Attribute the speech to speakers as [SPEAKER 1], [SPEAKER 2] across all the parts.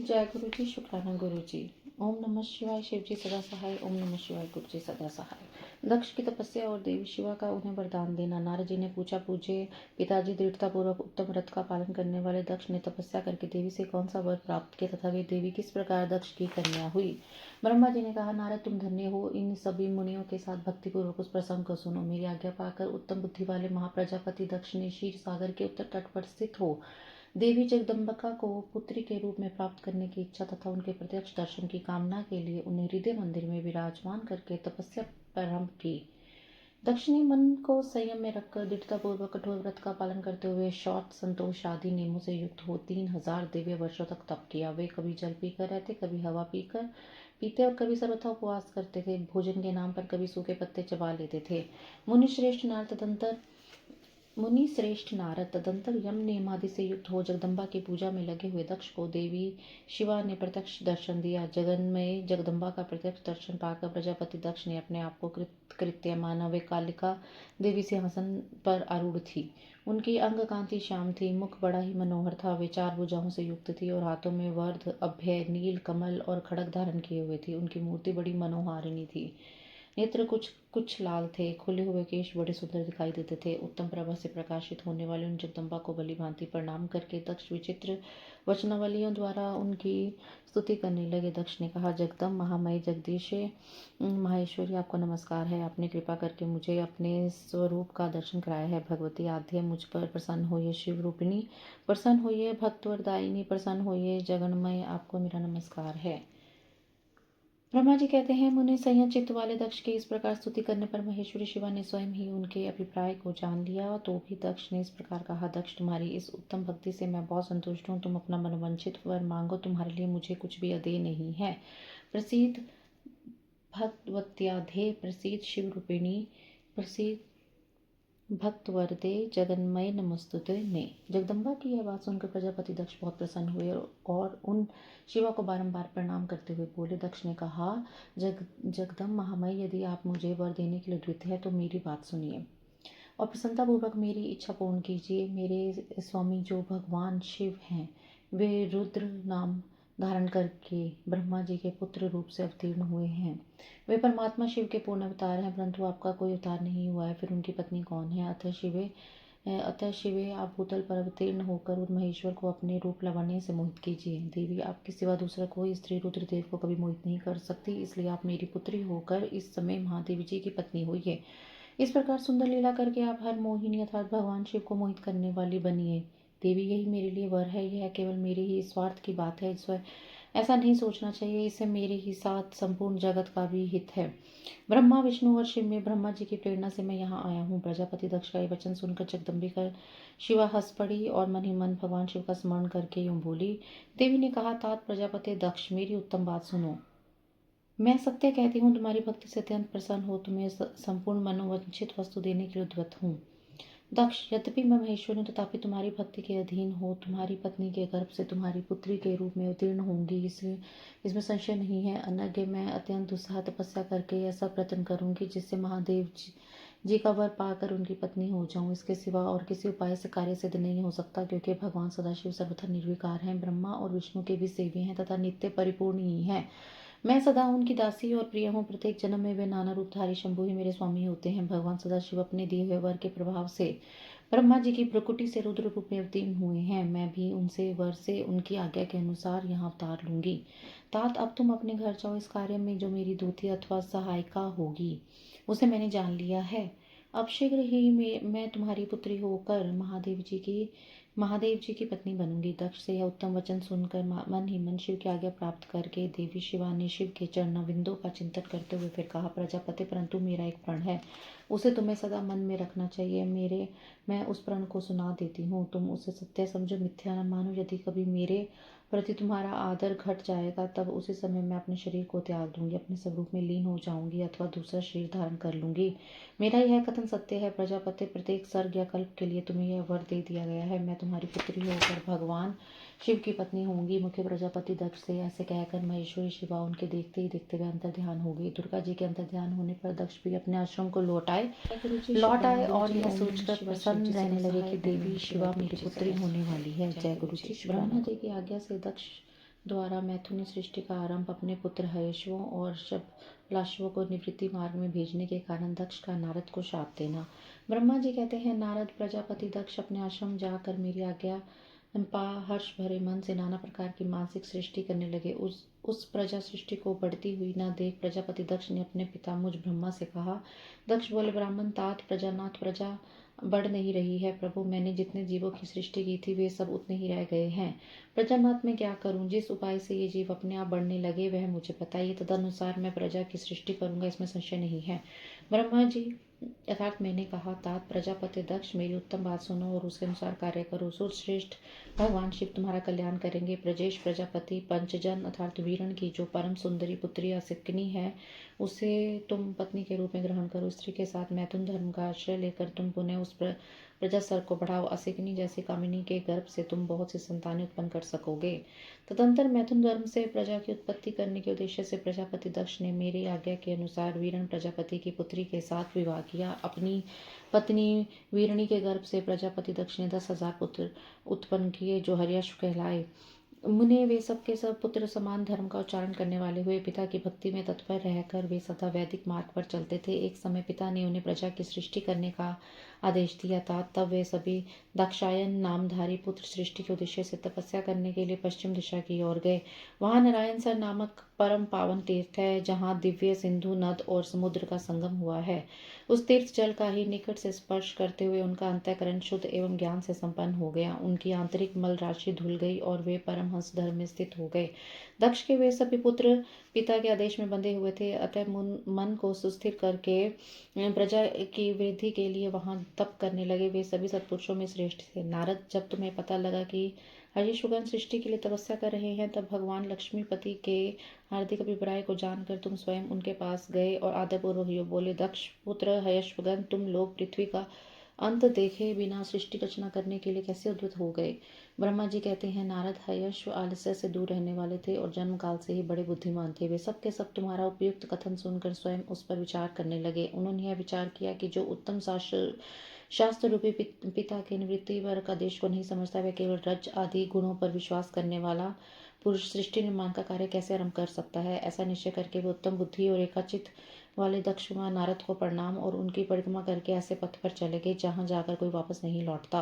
[SPEAKER 1] जय गुरु जी, शुक्राना गुरु जी। ओम नमः शिवाय। शिव जी सदा सहाय। ओम नमः शिवाय। गुरु जी सदा सहाय। दक्ष की तपस्या और देवी शिवा का उन्हें वरदान देना। नारद जी ने पूछा, पूज्य पिताजी, दृढ़ता पूर्वक उत्तम व्रत का पालन करने वाले दक्ष ने तपस्या करके देवी से कौन सा वर प्राप्त किया तथा वे देवी किस प्रकार दक्ष की कन्या हुई। ब्रह्मा जी ने कहा, नारद तुम धन्य हो। इन सभी मुनियों के साथ भक्ति पूर्वक उस प्रसंग को सुनो। मेरी आज्ञा पाकर उत्तम बुद्धि वाले महाप्रजापति दक्ष ने क्षीर सागर के उत्तर तट पर स्थित हो देवी जगदम्बिका को पुत्री के रूप में प्राप्त करने की इच्छा तथा उनके प्रत्यक्ष दर्शन की कामना के लिए उन्हें हृदय मंदिर में विराजमान करके तपस्या प्रारंभ की। दक्षिणी मन को संयम में रखकर दृढ़तापूर्वक कठोर व्रत का पालन करते हुए शौच संतोष आदि नियमों से युक्त हो 3000 दिव्य वर्षों तक तप किया। वे कभी जल पीकर रहते, कभी हवा पीते और कभी सर्वथा उपवास करते थे। भोजन के नाम पर कभी सूखे पत्ते चबा लेते थे। मुनि श्रेष्ठ नारद तदंतर यम नियमादि से युक्त हो जगदम्बा की पूजा में लगे हुए दक्ष को देवी शिवा ने प्रत्यक्ष दर्शन दिया। जगन्मय जगदम्बा का प्रत्यक्ष दर्शन पाकर प्रजापति दक्ष ने अपने आप को कृत्य माना। वे कालिका देवी सिंहासन पर आरूढ़ थी। उनकी अंग कांति श्याम थी, मुख बड़ा ही मनोहर था। वे 4 भुजाओं से युक्त थी और हाथों में वर्ध, अभय, नील कमल और खड़ग धारण किए हुए थी। उनकी मूर्ति बड़ी मनोहारिणी थी। नेत्र कुछ कुछ लाल थे। खुले हुए केश बड़े सुंदर दिखाई देते थे। उत्तम प्रभा से प्रकाशित होने वाले उन जगदम्बा को भली भांति प्रणाम करके दक्ष विचित्र वचनावलियों द्वारा उनकी स्तुति करने लगे। दक्ष ने कहा, जगदम महामय जगदीश माहेश्वरी, आपको नमस्कार है। आपने कृपा करके मुझे अपने स्वरूप का दर्शन कराया है। भगवती आद्य मुझ पर प्रसन्न होइए। शिव रूपिणी प्रसन्न होइए। भक्तवरदायिनी प्रसन्न होइए। जगन्मय, आपको मेरा नमस्कार है। ब्रह्मा जी कहते हैं, मुनि संयत चित्त वाले दक्ष के इस प्रकार स्तुति करने पर महेश्वरी शिवा ने स्वयं ही उनके अभिप्राय को जान लिया। तो भी दक्ष ने इस प्रकार कहा, दक्ष तुम्हारी इस उत्तम भक्ति से मैं बहुत संतुष्ट हूँ। तुम अपना मनोवांछित वर मांगो, तुम्हारे लिए मुझे कुछ भी अदेय नहीं है। प्रसिद्ध भगवत्याधे, प्रसिद्ध शिव रूपिणी, प्रसिद्ध भक्त वरदे, जगन्मय नमस्तुते ने। जगदम्बा की यह बात सुनकर प्रजापति दक्ष बहुत प्रसन्न हुए और उन शिवा को बारंबार प्रणाम करते हुए बोले। दक्ष ने कहा, जगदम महामय, यदि आप मुझे वर देने के लिए उद्यत है तो मेरी बात सुनिए और प्रसन्नतापूर्वक मेरी इच्छा पूर्ण कीजिए। मेरे स्वामी जो भगवान शिव हैं, वे रुद्र नाम धारण करके ब्रह्मा जी के पुत्र रूप से अवतीर्ण हुए हैं। वे परमात्मा शिव के पूर्ण अवतार हैं, परंतु आपका कोई अवतार नहीं हुआ है। फिर उनकी पत्नी कौन है? अतः शिवे आप भूतल पर अवतीर्ण होकर उन महेश्वर को अपने रूप लावण्य से मोहित कीजिए। देवी, आपके सिवा दूसरा कोई स्त्री रुद्रदेव को कभी मोहित नहीं कर सकती, इसलिए आप मेरी पुत्री होकर इस समय महादेवी जी की पत्नी हुई। इस प्रकार सुंदर लीला करके आप हर मोहिनी अर्थात भगवान शिव को मोहित करने वाली बनिए। देवी, यही मेरे लिए वर है। यह केवल मेरे ही स्वार्थ की बात है, ऐसा नहीं सोचना चाहिए। इससे मेरे ही साथ संपूर्ण जगत का भी हित है। ब्रह्मा, विष्णु और शिव में ब्रह्मा जी की प्रेरणा से मैं यहाँ आया हूँ। प्रजापति दक्ष का ये वचन सुनकर जगदम्बिका शिवा हंस पड़ी और मन ही मन भगवान शिव का स्मरण करके यूं बोली। देवी ने कहा, तात प्रजापति दक्ष, मेरी उत्तम बात सुनो। मैं सत्य कहती हूँ, तुम्हारी भक्ति से अत्यंत प्रसन्न हो तुम्हें संपूर्ण मनोवांछित वस्तु देने के लिए उद्यत हूँ। दक्ष, यद्यपि मैं महेश्वरी हूँ तथापि तुम्हारी भक्ति के अधीन हो तुम्हारी पत्नी के गर्भ से तुम्हारी पुत्री के रूप में अवतीर्ण होंगी, इसमें संशय नहीं है। अनज्ञ मैं अत्यंत उत्साह तपस्या करके ऐसा प्रयत्न करूंगी जिससे महादेव जी का वर पाकर उनकी पत्नी हो जाऊं। इसके सिवा और किसी उपाय से कार्य सिद्ध नहीं हो सकता, क्योंकि भगवान सदाशिव सर्वथा निर्विकार हैं, ब्रह्मा और विष्णु के भी सेव्य हैं तथा नित्य परिपूर्ण ही हैं। मैं सदा उनकी दासी और प्रिय हूँ। प्रत्येक जन्म में वे नाना रूपधारी शंभु ही मेरे स्वामी होते हैं। भगवान सदाशिव अपने दिए हुए वर के प्रभाव से ब्रह्मा जी की भ्रुकुटी से रुद्र रूप में अवतीर्ण हुए हैं। मैं भी उनसे वर से उनकी आज्ञा के अनुसार यहाँ अवतार लूंगी। तात, अब तुम अपने घर जाओ। इस कार्य में जो मेरी दूती अथवा सहायिका होगी उसे मैंने जान लिया है। अब शीघ्र ही मैं तुम्हारी पुत्री होकर महादेव जी की पत्नी बनूंगी। दक्ष से यह उत्तम वचन सुनकर मन ही मन शिव की आज्ञा प्राप्त करके देवी शिवा ने शिव के चरणविंदों का चिंतन करते हुए फिर कहा, प्रजापति, परंतु मेरा एक प्रण है, उसे तुम्हें सदा मन में रखना चाहिए। मैं उस प्रण को सुना देती हूँ, तुम उसे सत्य समझो, मिथ्या न मानो। यदि कभी मेरे प्रति तुम्हारा आदर घट जाएगा तब उसी समय मैं अपने शरीर को त्याग दूंगी, अपने स्वरूप में लीन हो जाऊंगी अथवा दूसरा शरीर धारण कर लूंगी। मेरा यह कथन सत्य है। प्रजापति, प्रत्येक सर्ग या कल्प के लिए तुम्हें यह वर दे दिया गया है। मैं तुम्हारी पुत्री होकर भगवान शिव की पत्नी होंगी। मुख्य प्रजापति दक्ष से ऐसे कहकर महेश्वरी शिवा उनके देखते ही देखते वे अंतर ध्यान हो गई। दुर्गा जी के अंतर ध्यान होने पर दक्ष भी अपने आश्रम को लौट आए और यह सोचकर प्रसन्न रहने लगे कि देवी शिवा मेरी पुत्री होने वाली है। जय गुरु जी। ब्रह्मा जी की आज्ञा से दक्ष द्वारा मैथुन ने सृष्टि का आरंभ अपने पुत्र हयश्वों और शबलाश्वों को निवृत्ति मार्ग में भेजने के कारण दक्ष का नारद को शाप देना। ब्रह्मा जी कहते हैं, नारद प्रजापति दक्ष अपने आश्रम जाकर मेरी आज्ञा पा हर्ष भरे मन से नाना प्रकार की मानसिक सृष्टि करने लगे। उस प्रजा सृष्टि को बढ़ती हुई न देख प्रजापति दक्ष ने अपने पिता मुझ ब्रह्मा से कहा। दक्ष बोले, ब्राह्मण तात प्रजानाथ, प्रजा बढ़ नहीं रही है प्रभु। मैंने जितने जीवों की सृष्टि की थी वे सब उतने ही रह गए हैं। प्रजानाथ मैं क्या करूं? जिस उपाय से ये जीव अपने आप बढ़ने लगे वह मुझे बताइए, तदनुसार मैं प्रजा की सृष्टि करूंगा, इसमें संशय नहीं है। ब्रह्मा जी अर्थात मैंने कहा, तात प्रजापति दक्ष मेरी उत्तम बात सुनो और उसके अनुसार कार्य करो। सुरश्रेष्ठ भगवान शिव तुम्हारा कल्याण करेंगे। प्रजेश प्रजापति पंचजन अर्थात वीरण की जो परम सुंदरी पुत्री असिकनी है उसे तुम पत्नी के रूप में ग्रहण करो। स्त्री के साथ मैथुन धर्म का आश्रय लेकर तुम पुनः उस प्रजासर को बढ़ाओ। असिकनी जैसी कामिनी के गर्भ से तुम बहुत सी संतानें उत्पन्न कर सकोगे। तदंतर मैथुन धर्म से प्रजा की उत्पत्ति करने के उद्देश्य से प्रजापति दक्ष ने मेरी आज्ञा के अनुसार वीरण प्रजापति की पुत्री के साथ विवाह किया। अपनी पत्नी वीरणी के गर्भ से प्रजापति दक्ष ने 10,000 पुत्र उत्पन्न किए जो हर्यश्व कहलाए। मुने वे सब के सब पुत्र समान धर्म का उच्चारण करने वाले हुए। पिता की भक्ति में तत्पर रहकर वे सदा वैदिक मार्ग पर चलते थे। एक समय पिता ने उन्हें प्रजा की सृष्टि करने का आदेश दिया था। तब वे सभी दाक्षायन नामधारी पुत्र सृष्टि के उद्देश्य से तपस्या करने के लिए पश्चिम दिशा की ओर गए। वहां नारायण सर नामक परम पावन तीर्थ है, जहाँ दिव्य सिंधु नद और समुद्र का संगम हुआ है। उस तीर्थ जल का ही निकट से स्पर्श करते हुए उनका अंतःकरण शुद्ध एवं ज्ञान से संपन्न हो गया। उनकी आंतरिक मल राशि धुल गई और वे परमहंस धर्म में स्थित हो गए। दक्ष के वे सभी पुत्र पिता के आदेश में बंधे हुए थे, अतः मन को सुस्थिर करके प्रजा की वृद्धि के लिए वहां तप करने लगे। वे सभी सत्पुरुषों में श्रेष्ठ थे। नारद, जब तुम्हें पता लगा कि हरिशुगन सृष्टि के लिए तपस्या कर रहे हैं, तब भगवान लक्ष्मीपति के हार्दिक अभिप्राय को जानकर तुम स्वयं उनके पास गए और आदरपूर्वक यो बोले, दक्ष पुत्र हयश्वगन, तुम लोग पृथ्वी का अंत देखे बिना सृष्टि रचना करने के लिए कैसे उद्यत हो गए? ब्रह्मा जी कहते हैं, नारद हयश्व आलस्य से दूर रहने वाले थे और जन्म काल से ही बड़े बुद्धिमान थे। वे सब के सब तुम्हारा उपयुक्त कथन सुनकर स्वयं उस पर विचार करने लगे। उन्होंने यह विचार किया कि जो उत्तम शास्त्र रूपी पिता के निवृत्ति वर्ग आदेश को नहीं समझता, वह केवल रज आदि गुणों पर विश्वास करने वाला पुरुष सृष्टि निर्माण का कार्य कैसे आरंभ कर सकता है। ऐसा निश्चय करके वे उत्तम बुद्धि और एकाचित वाले दक्ष कुमार नारद को प्रणाम और उनकी परिक्रमा करके ऐसे पथ पर चले गए जहाँ जाकर कोई वापस नहीं लौटता।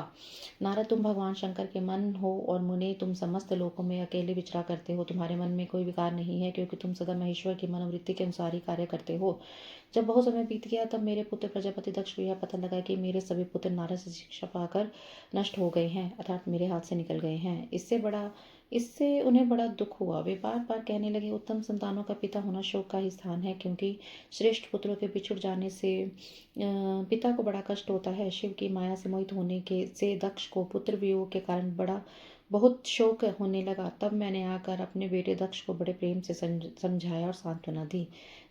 [SPEAKER 1] नारद, तुम भगवान शंकर के मन हो और मुने तुम समस्त लोकों में अकेले विचरा करते हो। तुम्हारे मन में कोई विकार नहीं है, क्योंकि तुम सदा महेश्वर की मनोवृत्ति के अनुसार ही कार्य करते हो। जब बहुत समय बीत गया, तब मेरे पुत्र प्रजापति दक्ष को यह पता लगा कि मेरे सभी पुत्र नारद से शिक्षा पाकर नष्ट हो गए हैं, अर्थात मेरे हाथ से निकल गए हैं। इससे उन्हें बड़ा दुख हुआ। वे बार बार कहने लगे, उत्तम संतानों का पिता होना शोक का ही स्थान है, क्योंकि श्रेष्ठ पुत्रों के बिछुड़ जाने से पिता को बड़ा कष्ट होता है। शिव की माया से मोहित होने के से दक्ष को पुत्र वियोग के कारण बहुत शोक होने लगा। तब मैंने आकर अपने बेटे दक्ष को बड़े प्रेम से समझाया और सांत्वना दी।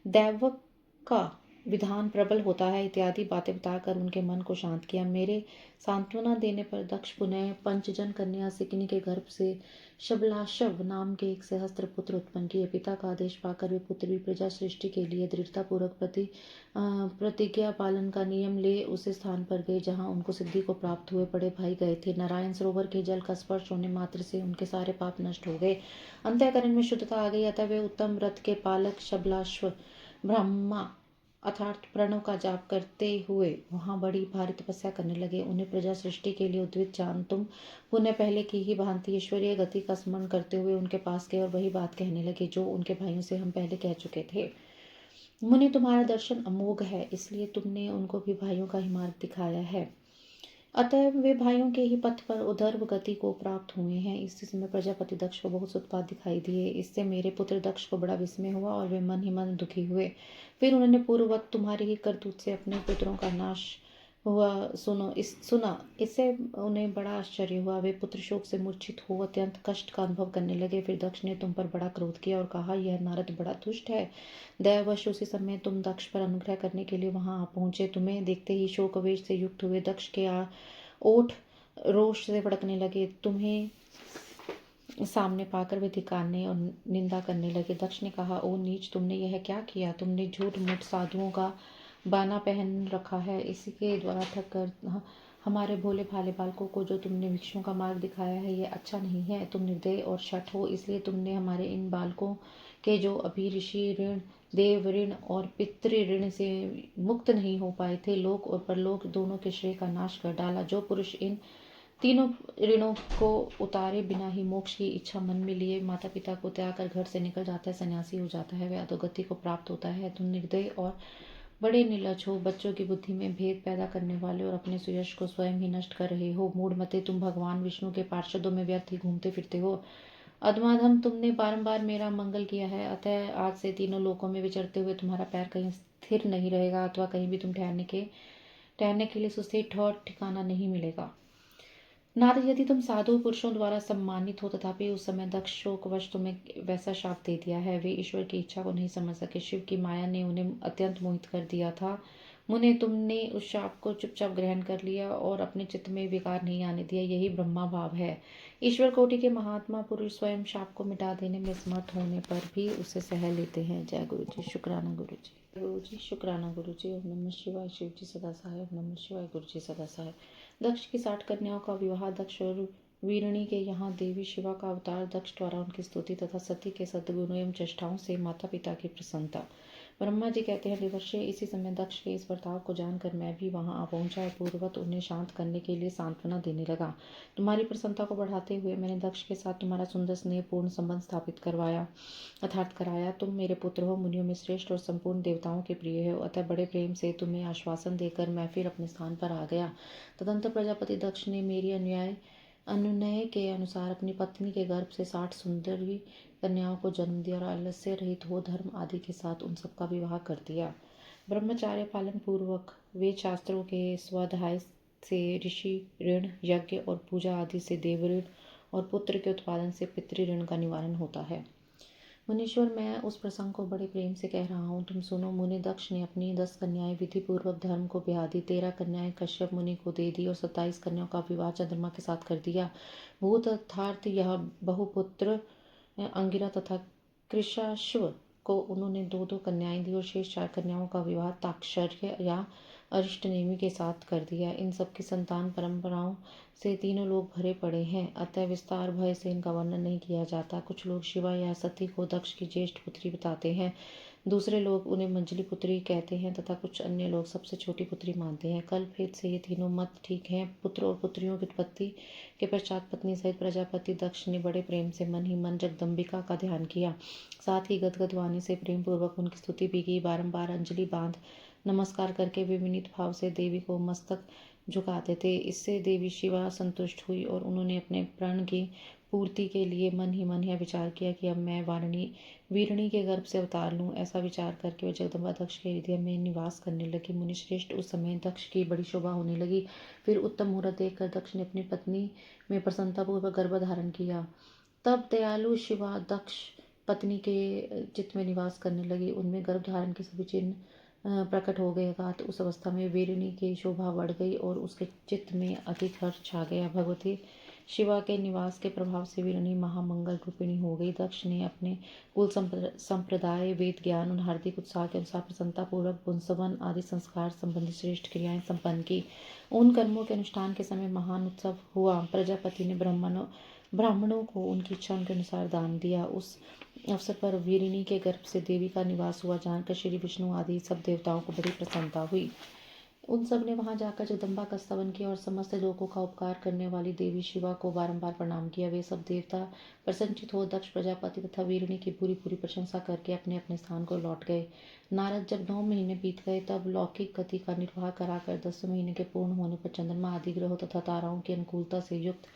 [SPEAKER 1] दैवक का विधान प्रबल होता है इत्यादि बातें बताकर उनके मन को शांत किया। मेरे सांत्वना देने पर दक्ष पुनः पंचजन कन्या सिकनी के गर्भ से शबलाशव नाम के एक सहस्त्र पुत्र उत्पन्न किए। पिता का आदेश पाकर वे पुत्र भी प्रजा सृष्टि के लिए दृढ़तापूर्वक प्रतिज्ञा पालन का नियम ले उस स्थान पर गए जहाँ उनको सिद्धि को प्राप्त हुए बड़े भाई गए थे। नारायण सरोवर के जल का स्पर्श होने मात्र से उनके सारे पाप नष्ट हो गए, अंतःकरण में शुद्धता आ गई। अतः वे उत्तम रथ के पालक शबलाश्व ब्रह्मा अर्थात प्रणव का जाप करते हुए वहां बड़ी भारी तपस्या करने लगे। उन्हें प्रजा सृष्टि के लिए उद्वित जान तुम पुनः पहले की ही भांति ईश्वरीय गति का स्मरण करते हुए उनके पास गए और वही बात कहने लगे जो उनके भाइयों से हम पहले कह चुके थे। मुनि, तुम्हारा दर्शन अमोघ है, इसलिए तुमने उनको भी भाइयों का ही मार्ग दिखाया है। अतः वे भाइयों के ही पथ पर उधर्व गति को प्राप्त हुए हैं। इस स्थिति में प्रजापति दक्ष को बहुत उत्पात दिखाई दिए। इससे मेरे पुत्र दक्ष को बड़ा विस्मय हुआ और वे मन ही मन दुखी हुए। फिर उन्होंने पूर्ववत तुम्हारी ही करतूत से अपने पुत्रों का नाश हुआ सुना। इससे उन्हें बड़ा आश्चर्य हुआ। वे पुत्र शोक से मूर्छित हो अत्यंत कष्ट का अनुभव करने लगे। फिर दक्ष ने तुम पर बड़ा क्रोध किया और कहा, यह नारद बड़ा दुष्ट है। दयावश उसी समय तुम दक्ष पर अनुग्रह करने के लिए वहां आ पहुंचे। तुम्हें देखते ही शोकवेश से युक्त हुए दक्ष के ओठ रोष से भड़कने लगे। तुम्हें सामने पाकर वे धिक्कारने और निंदा करने लगे। दक्ष ने कहा, ओ नीच, तुमने यह क्या किया? तुमने झूठ मूठ साधुओं का बाना पहन रखा है, इसी के द्वारा ठग कर हमारे भोले भाले बालकों को जो तुमने भिक्षुओं का मार्ग दिखाया है, ये अच्छा नहीं है। तुम निर्दय और शठ हो, इसलिए तुमने हमारे इन बालकों के जो अभी ऋषि ऋण, देव ऋण और पितृ ऋण से मुक्त नहीं हो पाए थे, लोक और परलोक दोनों के श्रेय का नाश कर डाला। जो पुरुष इन तीनों ऋणों को उतारे बिना ही मोक्ष की इच्छा मन में लिए माता पिता को त्याग कर घर से निकल जाता है, सन्यासी हो जाता है, वह अधोगति को प्राप्त होता है। तुम निर्दय और बड़े निर्लज हो, बच्चों की बुद्धि में भेद पैदा करने वाले और अपने सुयश को स्वयं ही नष्ट कर रहे हो। मूढ़मते, तुम भगवान विष्णु के पार्षदों में व्यर्थ ही घूमते फिरते हो। अधमाधम, तुमने बारंबार मेरा मंगल किया है, अतः आज से तीनों लोकों में विचरते हुए तुम्हारा पैर कहीं स्थिर नहीं रहेगा, अथवा कहीं भी तुम ठहरने के लिए सुस्थिर ठौर ठिकाना नहीं मिलेगा। नारद, यदि तुम साधु पुरुषों द्वारा सम्मानित हो, तथापि उस समय दक्ष शोकवश तुम्हें वैसा शाप दे दिया है। वे ईश्वर की इच्छा को नहीं समझ सके, शिव की माया ने उन्हें अत्यंत मोहित कर दिया था। मुने, तुमने उस शाप को चुपचाप ग्रहण कर लिया और अपने चित्त में विकार नहीं आने दिया, यही ब्रह्मा भाव है। ईश्वर कोटि के महात्मा पुरुष स्वयं शाप को मिटा देने में समर्थ होने पर भी उसे सह लेते हैं। जय गुरु जी। शुक्राना गुरु जी। गुरु जी शुक्राना गुरु जी। ओम नमः शिवाय। शिव जी सदा सहाय। ओम नमः शिवाय। गुरु जी सदा सहाय। दक्ष की 60 कन्याओं का विवाह। दक्ष और वीरणी के यहाँ देवी शिवा का अवतार। दक्ष द्वारा उनकी स्तुति तथा सती के सद्गुणों एवं चेष्टाओं से माता पिता की प्रसन्नता। ब्रह्मा जी कहते हैं, देवर्षि, इसी समय दक्ष के इस बर्ताव को जानकर मैं भी वहां आ पहुंचा और पूर्ववत उन्हें शांत करने के लिए सांत्वना देने लगा। तुम्हारी प्रसन्नता को बढ़ाते हुए मैंने दक्ष के साथ तुम्हारा सुंदर स्नेहपूर्ण संबंध स्थापित कराया। तुम मेरे पुत्र हो, मुनियों में श्रेष्ठ और संपूर्ण देवताओं के प्रिय हो, अतः बड़े प्रेम से तुम्हें आश्वासन देकर मैं फिर अपने स्थान पर आ गया। तदंतर प्रजापति दक्ष ने मेरी अनुनय के अनुसार अपनी पत्नी के गर्भ से 60 सुंदरी कन्याओं को जन्म दिया और आलस्य रहित हो धर्म आदि के साथ उन सबका विवाह कर दिया। ब्रह्मचार्य पालन पूर्वक वेद शास्त्रों के स्वाध्याय से ऋषि ऋण, यज्ञ और पूजा आदि से देव ऋण और पुत्र के उत्पादन से पितृ ऋण का निवारण होता है। मुनीश्वर, मैं उस प्रसंग को बड़े प्रेम से कह रहा हूँ, तुम सुनो। मुनि दक्ष ने अपनी 10 कन्याएं विधि पूर्वक धर्म को ब्याह दी, 13 कन्याएं कश्यप मुनि को दे दी और 27 कन्याओं का विवाह चंद्रमा के साथ कर दिया। भूत अर्थात यह बहुपुत्र अंगिरा तथा कृशाश्व को उन्होंने 2-2 कन्याएं दी और शेष 4 कन्याओं का विवाह ताक्षर्य या अरिष्टनेमि के साथ कर दिया। इन सबकी संतान परंपराओं से तीनों लोग भरे पड़े हैं, अतः विस्तार भय से इनका वर्णन नहीं किया जाता। कुछ लोग शिवा या सती को दक्ष की ज्येष्ठ पुत्री बताते हैं, दूसरे लोग उन्हें मंजली पुत्री कहते हैं तथा कुछ अन्य लोग सबसे छोटी पुत्री मानते हैं। कल्प भेद से ये तीनों मत ठीक हैं। पुत्र और पुत्रियों की उत्पत्ति के पश्चात पत्नी सहित प्रजापति दक्ष ने बड़े प्रेम से मन ही मन जगदम्बिका का ध्यान किया, साथ ही गदगद वाणी से प्रेम पूर्वक उनकी स्तुति भी की। बारंबार अंजलि बांध नमस्कार करके वे विनीत भाव से देवी को मस्तक झुकाते थे। इससे देवी शिवा संतुष्ट हुई और उन्होंने अपने प्रण की पूर्ति के लिए मन ही मन यह विचार किया कि अब मैं वीरणी के गर्भ से अवतार लूं। ऐसा विचार करके वे जगदम्बा दक्ष के हृदय में निवास करने लगी। मुनिश्रेष्ठ, उस समय दक्ष की बड़ी शोभा होने लगी। फिर उत्तम मुहूर्त देखकर दक्ष ने अपनी पत्नी में प्रसन्नतापूर्वक गर्भ धारण किया। तब दयालु शिवा दक्ष पत्नी के चित्त में निवास करने लगी, उनमें गर्भ धारण के सभी चिन्ह प्रकट हो गए। अर्थात उस अवस्था में वीरणी की शोभा बढ़ गई और उसके चित्त में अधिक हर्ष छा गया। भगवती शिवा के निवास के प्रभाव से वीरणी महामंगल रूपिणी हो गई। दक्ष ने अपने कुल संप्रदाय, वेद ज्ञान और हार्दिक उत्साह के अनुसार प्रसन्नता पूर्वक पुंसवन आदि संस्कार संबंधी श्रेष्ठ क्रियाएं संपन्न की। उन कर्मों के अनुष्ठान के समय महान उत्सव हुआ। प्रजापति ने ब्राह्मणों को उनकी इच्छा के अनुसार दान दिया। उस अवसर पर वीरिणी के गर्भ से देवी का निवास हुआ जानकर श्री विष्णु आदि सब देवताओं को बड़ी प्रसन्नता हुई। उन सब ने वहां जाकर जगदम्बा का स्तवन किया और समस्त लोगों का उपकार करने वाली देवी शिवा को बारंबार प्रणाम किया। वे सब देवता प्रसन्नचित हो दक्ष प्रजापति तथा वीरिणी की पूरी पूरी प्रशंसा करके अपने अपने स्थान को लौट गए। नारद, जब 9 महीने बीत गए तब लौकिक गति का निर्वाह कराकर 10वें महीने के पूर्ण होने पर चंद्रमा आदि ग्रहों तथा ताराओं की अनुकूलता से युक्त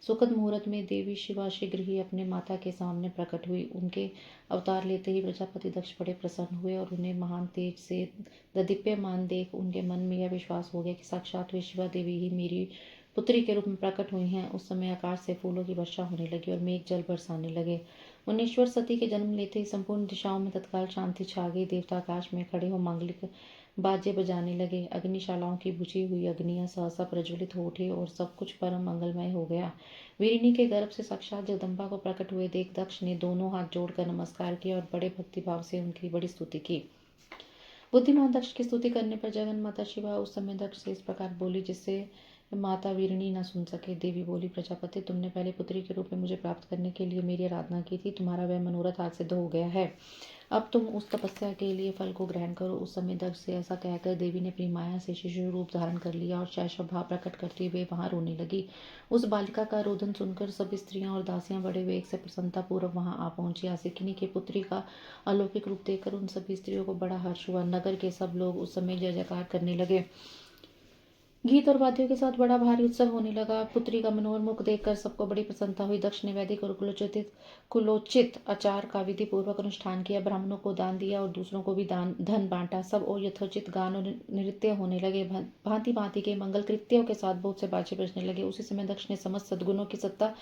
[SPEAKER 1] सुखद मुहूर्त में देवी शिवा शीघ्र ही अपने माता के सामने प्रकट हुई। उनके अवतार लेते ही प्रजापति दक्ष बड़े प्रसन्न हुए और उन्हें महान तेज से ददीप्यमान देख उनके मन में यह विश्वास हो गया कि साक्षात वे शिवा देवी ही मेरी पुत्री के रूप में प्रकट हुई हैं। उस समय आकाश से फूलों की वर्षा होने लगी और मेघ जल बरसाने लगे। मुनीश्वर, सती के जन्म लेते ही संपूर्ण दिशाओं में तत्काल शांति छा गई। देवता आकाश में खड़े हो मांगलिक बाजे बजाने लगे। अग्निशालाओं की बुझी हुई अग्नियां सहसा प्रज्वलित हो उठी और सब कुछ परम मंगलमय हो गया। वीरिणी के गर्भ से साक्षात जगदम्बा को प्रकट हुए देख दक्ष ने दोनों हाथ जोड़कर नमस्कार किया और बड़े भक्तिभाव से उनकी बड़ी स्तुति की। बुद्धिमान दक्ष की स्तुति करने पर जगन माता शिवा उस समय दक्ष से इस प्रकार बोली, जिससे माता वीरणी न सुन सके। देवी बोली, प्रजापति, तुमने पहले पुत्री के रूप में मुझे प्राप्त करने के लिए मेरी आराधना की थी। तुम्हारा वह मनोरथ आज सिद्ध हो गया है। अब तुम उस तपस्या के लिए फल को ग्रहण करो। उस समय दक्ष से ऐसा कहकर देवी ने अपनी माया से शिशु रूप धारण कर लिया और शैशव भाव प्रकट करते हुए वहां रोने लगी। उस बालिका का रोदन सुनकर सब स्त्रियां और दासियां बड़े वेग से प्रसन्नता पूर्वक वहां आ पहुंची। आसिकिनी के पुत्री का अलौकिक रूप देखकर उन सभी स्त्रियों को बड़ा हर्ष हुआ। नगर के सब लोग उस समय जय जयकार करने लगे। गीत और वाद्यों के साथ बड़ा भारी उत्सव होने लगा। पुत्री का मनोहर मुख देखकर सबको बड़ी प्रसन्नता हुई। दक्ष ने वैदिक और कुलोचित आचार का विधि पूर्वक अनुष्ठान किया, ब्राह्मणों को दान दिया और दूसरों को भी धन बांटा। सब और यथोचित गान और नृत्य होने लगे। भांति भांति के मंगल कृत्यों के साथ बहुत से बाजे बजने लगे। उसी समय दक्ष ने समस्त सद्गुणों की सत्ता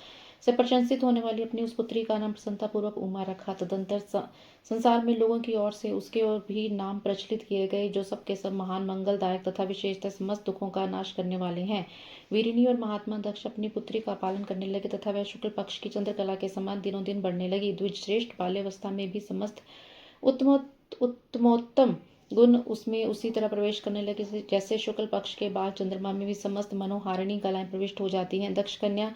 [SPEAKER 1] से प्रशंसित होने वाली अपनी उस पुत्री का नाम प्रसन्नता पूर्वक उमा रखा। तदंतर संसार में लोगों की ओर से उसके और भी नाम प्रचलित किए गए, जो सबके सब महान, मंगलदायक तथा विशेषतः समस्त दुखों का नाश करने वाले हैं। वीरिनी और महात्मा दक्ष अपनी पुत्री का पालन करने लगे तथा वह शुक्ल पक्ष की चंद्रकला के समान दिनों दिन बढ़ने लगी। द्विजश्रेष्ठ बाल्यावस्था में भी समस्त उत्तमोत्तम गुण उसमें उसी तरह प्रवेश करने लगे जैसे शुक्ल पक्ष के बाद चंद्रमा में भी समस्त मनोहारिणी कलाएं प्रविष्ट हो जाती हैं। दक्ष कन्या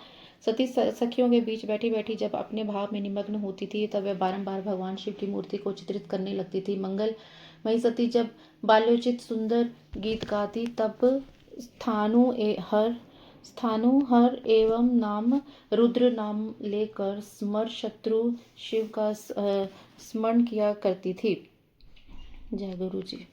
[SPEAKER 1] सती सखियों के बीच बैठी बैठी जब अपने भाव में निमग्न होती थी, तब वह बारंबार भगवान शिव की मूर्ति को चित्रित करने लगती थी। मंगल मई सती जब बाल्योचित सुंदर गीत गाती, तब स्थानु हर एवं नाम रुद्र नाम लेकर स्मर शत्रु शिव का स्मरण किया करती थी। जय गुरु जी।